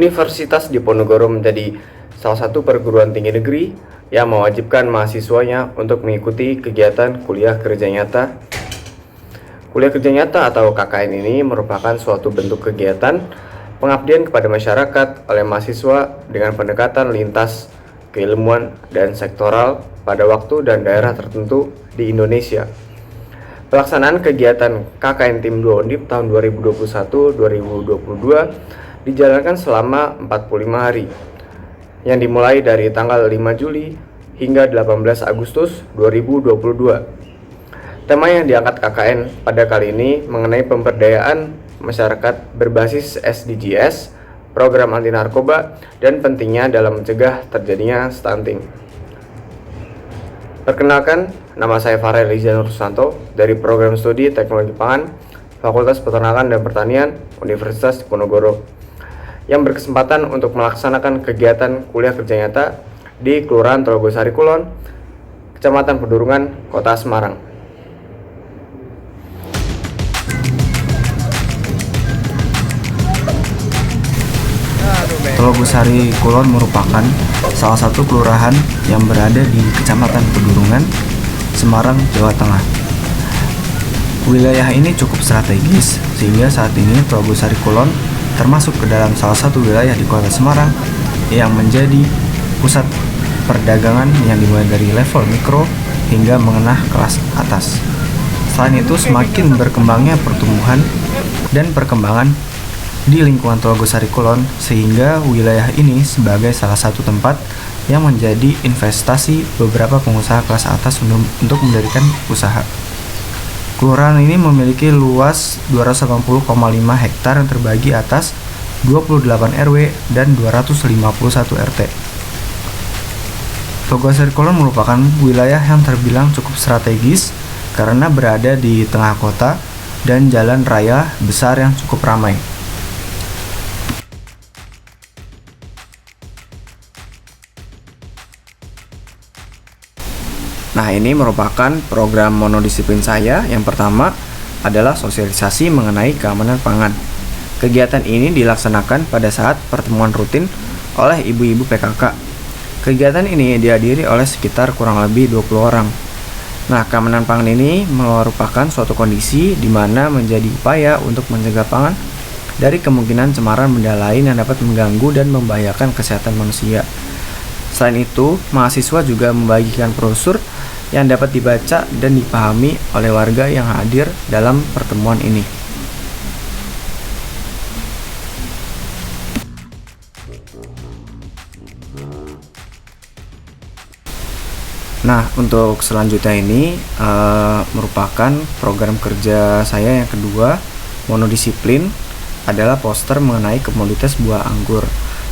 Universitas Diponegoro menjadi salah satu perguruan tinggi negeri yang mewajibkan mahasiswanya untuk mengikuti kegiatan kuliah kerja nyata. Kuliah kerja nyata atau KKN ini merupakan suatu bentuk kegiatan pengabdian kepada masyarakat oleh mahasiswa dengan pendekatan lintas keilmuan dan sektoral pada waktu dan daerah tertentu di Indonesia. Pelaksanaan kegiatan KKN Tim 2 Undip tahun 2021-2022 dijalankan selama 45 hari yang dimulai dari tanggal 5 Juli hingga 18 Agustus 2022. Tema yang diangkat KKN pada kali ini mengenai pemberdayaan masyarakat berbasis SDGs, program anti narkoba, dan pentingnya dalam mencegah terjadinya stunting. Perkenalkan, nama saya Farel Rizal Nursanto dari Program Studi Teknologi Pangan, Fakultas Peternakan dan Pertanian, Universitas Diponegoro, yang berkesempatan untuk melaksanakan kegiatan kuliah kerja nyata di Kelurahan Telogosari Kulon, Kecamatan Pedurungan, Kota Semarang. Telogosari Kulon merupakan salah satu kelurahan yang berada di Kecamatan Pedurungan, Semarang, Jawa Tengah. Wilayah ini cukup strategis sehingga saat ini Telogosari Kulon termasuk ke dalam salah satu wilayah di Kota Semarang yang menjadi pusat perdagangan yang dimulai dari level mikro hingga mengenah kelas atas. Selain itu, semakin berkembangnya pertumbuhan dan perkembangan di lingkungan Telogosari Kulon sehingga wilayah ini sebagai salah satu tempat yang menjadi investasi beberapa pengusaha kelas atas untuk mendirikan usaha. Kelurahan ini memiliki luas 280,5 hektar yang terbagi atas 28 RW dan 251 RT. Telogosari Kulon merupakan wilayah yang terbilang cukup strategis karena berada di tengah kota dan jalan raya besar yang cukup ramai. Nah, ini merupakan program monodisiplin saya. Yang pertama adalah sosialisasi mengenai keamanan pangan. Kegiatan ini dilaksanakan pada saat pertemuan rutin oleh ibu-ibu PKK. Kegiatan ini dihadiri oleh sekitar kurang lebih 20 orang. Nah, keamanan pangan ini merupakan suatu kondisi di mana menjadi upaya untuk mencegah pangan dari kemungkinan cemaran benda lain yang dapat mengganggu dan membahayakan kesehatan manusia. Selain itu, mahasiswa juga membagikan brosur yang dapat dibaca dan dipahami oleh warga yang hadir dalam pertemuan ini. Nah, untuk selanjutnya ini merupakan program kerja saya yang kedua, monodisiplin, adalah poster mengenai komoditas buah anggur.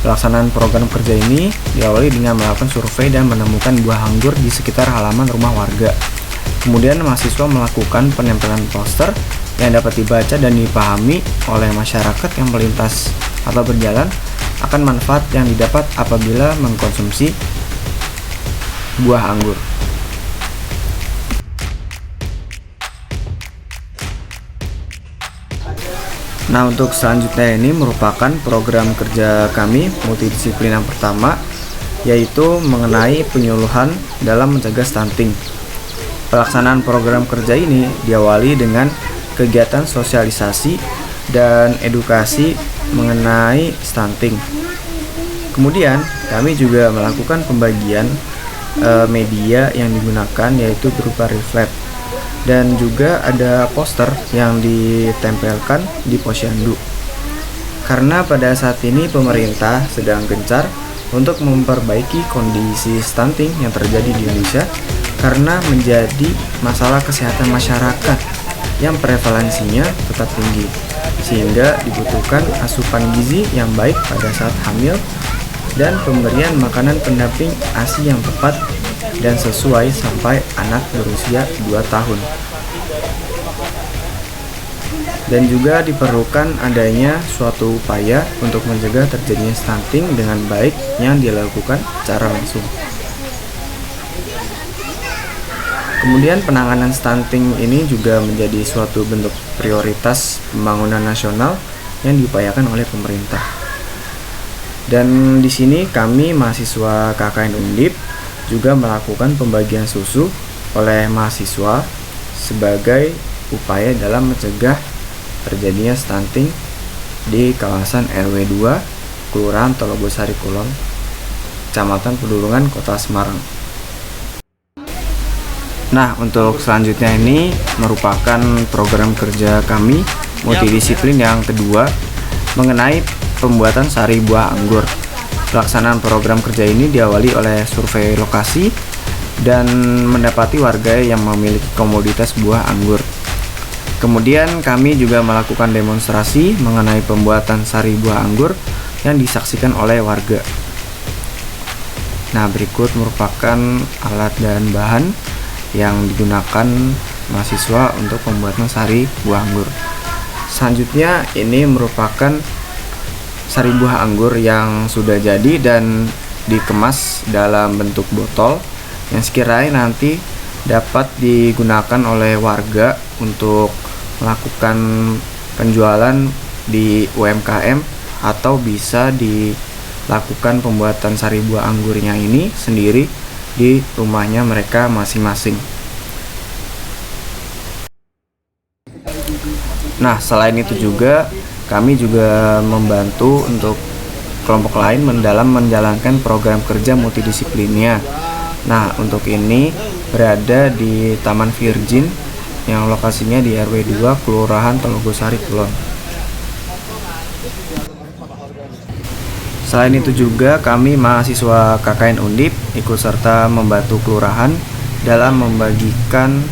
Pelaksanaan program kerja ini diawali dengan melakukan survei dan menemukan buah anggur di sekitar halaman rumah warga. Kemudian mahasiswa melakukan penempelan poster yang dapat dibaca dan dipahami oleh masyarakat yang melintas atau berjalan akan manfaat yang didapat apabila mengkonsumsi buah anggur. Nah, untuk selanjutnya ini merupakan program kerja kami multidisiplin yang pertama, yaitu mengenai penyuluhan dalam mencegah stunting. Pelaksanaan program kerja ini diawali dengan kegiatan sosialisasi dan edukasi mengenai stunting. Kemudian kami juga melakukan pembagian media yang digunakan, yaitu berupa leaflet. Dan juga ada poster yang ditempelkan di posyandu. Karena pada saat ini pemerintah sedang gencar untuk memperbaiki kondisi stunting yang terjadi di Indonesia karena menjadi masalah kesehatan masyarakat yang prevalensinya tetap tinggi, sehingga dibutuhkan asupan gizi yang baik pada saat hamil dan pemberian makanan pendamping ASI yang tepat dan sesuai sampai anak berusia 2 tahun. Dan juga diperlukan adanya suatu upaya untuk mencegah terjadinya stunting dengan baik yang dilakukan secara langsung. Kemudian penanganan stunting ini juga menjadi suatu bentuk prioritas pembangunan nasional yang diupayakan oleh pemerintah. Dan di sini kami mahasiswa KKN Undip juga melakukan pembagian susu oleh mahasiswa sebagai upaya dalam mencegah terjadinya stunting di kawasan RW 2 Kelurahan Telogosari Kulon, Kecamatan Pedulungan, Kota Semarang. Nah, untuk selanjutnya ini merupakan program kerja kami multidisiplin yang kedua mengenai pembuatan sari buah anggur. Pelaksanaan program kerja ini diawali oleh survei lokasi dan mendapati warga yang memiliki komoditas buah anggur. Kemudian kami juga melakukan demonstrasi mengenai pembuatan sari buah anggur yang disaksikan oleh warga. Nah, berikut merupakan alat dan bahan yang digunakan mahasiswa untuk pembuatan sari buah anggur. Selanjutnya ini merupakan sari buah anggur yang sudah jadi dan dikemas dalam bentuk botol yang sekiranya nanti dapat digunakan oleh warga untuk melakukan penjualan di UMKM atau bisa dilakukan pembuatan sari buah anggurnya ini sendiri di rumahnya mereka masing-masing. Nah, selain itu juga kami juga membantu untuk kelompok lain dalam menjalankan program kerja multidisiplinnya. Nah, untuk ini berada di Taman Virgin yang lokasinya di RW 2 Kelurahan Telogosari Kulon. Selain itu juga kami mahasiswa KKN Undip ikut serta membantu kelurahan dalam membagikan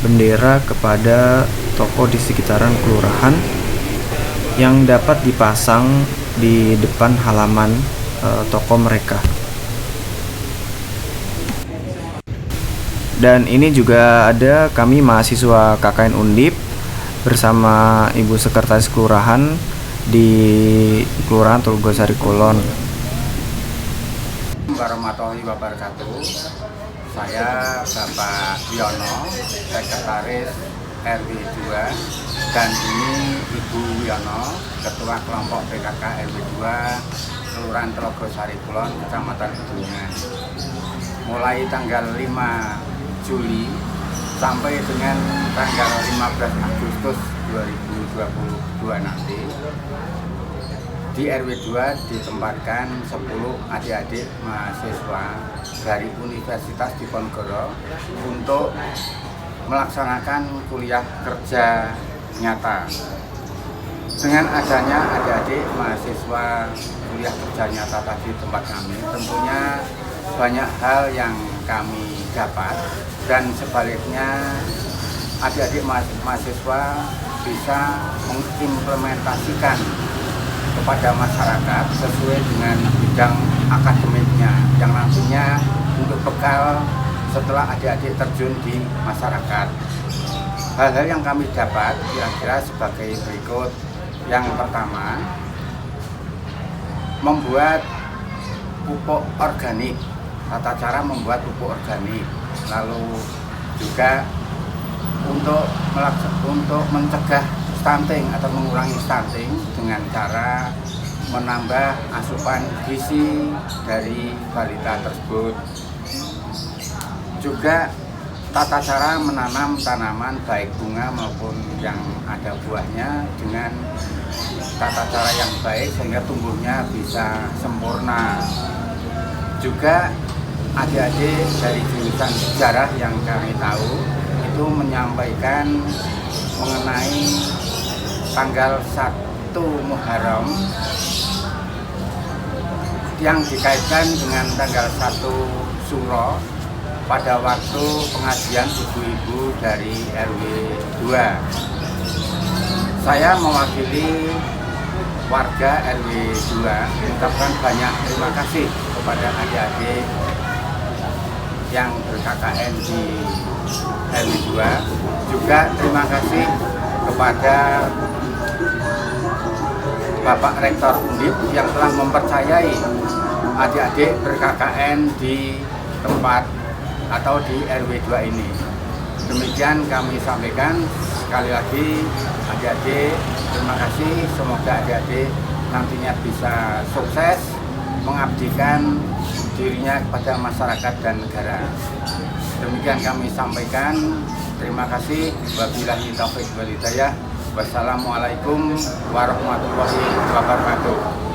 bendera kepada toko di sekitaran kelurahan yang dapat dipasang di depan halaman toko mereka. Dan ini juga ada kami mahasiswa KKN Undip bersama Ibu Sekretaris Kelurahan di Kelurahan Telogosari Kulon. Warahmatullahi wabarakatuh. Saya Bapak Wiono, Sekretaris RW 2, dan ini Ibu Wiono, Ketua Kelompok PKK RW 2 Kelurahan Telogosari Kulon, Kecamatan Pedulungan. Mulai tanggal 5 Juli sampai dengan tanggal 15 Agustus 2022 nanti di RW 2 ditempatkan 10 adik-adik mahasiswa dari Universitas Diponegoro untuk melaksanakan kuliah kerja nyata. Dengan adanya adik-adik mahasiswa kuliah kerja nyata tadi di tempat kami, tentunya banyak hal yang kami dapat, dan sebaliknya adik-adik mahasiswa bisa mengimplementasikan kepada masyarakat sesuai dengan bidang akademiknya yang nantinya untuk bekal setelah adik-adik terjun di masyarakat. Hal-hal yang kami dapat kira-kira sebagai berikut. Yang pertama, membuat pupuk organik, tata cara membuat pupuk organik, lalu juga untuk mencegah stunting atau mengurangi stunting dengan cara menambah asupan gizi dari balita tersebut. Juga tata cara menanam tanaman baik bunga maupun yang ada buahnya dengan tata cara yang baik sehingga tumbuhnya bisa sempurna. Juga adik-adik dari jurusan sejarah yang kami tahu itu menyampaikan mengenai tanggal 1 Muharram yang dikaitkan dengan tanggal 1 Suro pada waktu pengajian ibu-ibu dari RW 2. Saya mewakili warga RW 2 mengucapkan banyak terima kasih kepada adik-adik yang ber-KKN di RW 2. Juga terima kasih kepada Bapak Rektor Undip yang telah mempercayai adik-adik ber-KKN di tempat atau di RW 2 ini. Demikian kami sampaikan. Sekali lagi adik-adik terima kasih, semoga adik-adik nantinya bisa sukses mengabdikan dirinya kepada masyarakat dan negara. Demikian kami sampaikan. Terima kasih. Wabillahi taufiq wal hidayah. Wassalamualaikum warahmatullahi wabarakatuh.